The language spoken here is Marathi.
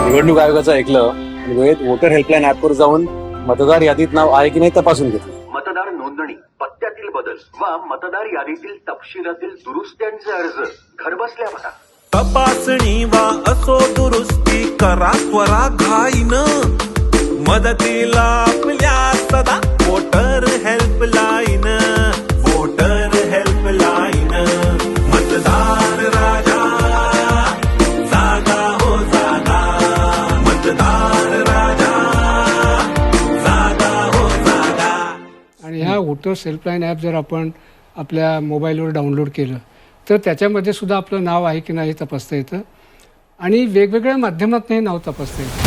निवडणूक आयोगाचं ऐकलं आणि वेळेत वोटर हेल्पलाईन ऍपवर जाऊन मतदार यादीत नाव आहे की नाही तपासून घेतलं. मतदार नोंदणी, पत्त्यातील बदल वा मतदार यादीतील तपशिलातील दुरुस्त्यांचे अर्ज घरबसल्या भरा. तपासणी वा असो दुरुस्ती करा त्वरा घाईनं, मदतीला आपल्या सदा वोटर हेल्पलाईन. वोटर हेल्पलाईन, मतदार राजा जागा हो जागा, मतदार राजा जागा हो जागा. आणि ह्या वोटर्स हेल्पलाईन ॲप जर आपण आपल्या मोबाईलवर डाउनलोड केलं तर त्याच्यामध्ये सुद्धा आपलं नाव आहे की नाही हे तपासता येतं आणि वेगवेगळ्या माध्यमातून हे नाव तपासता येतं.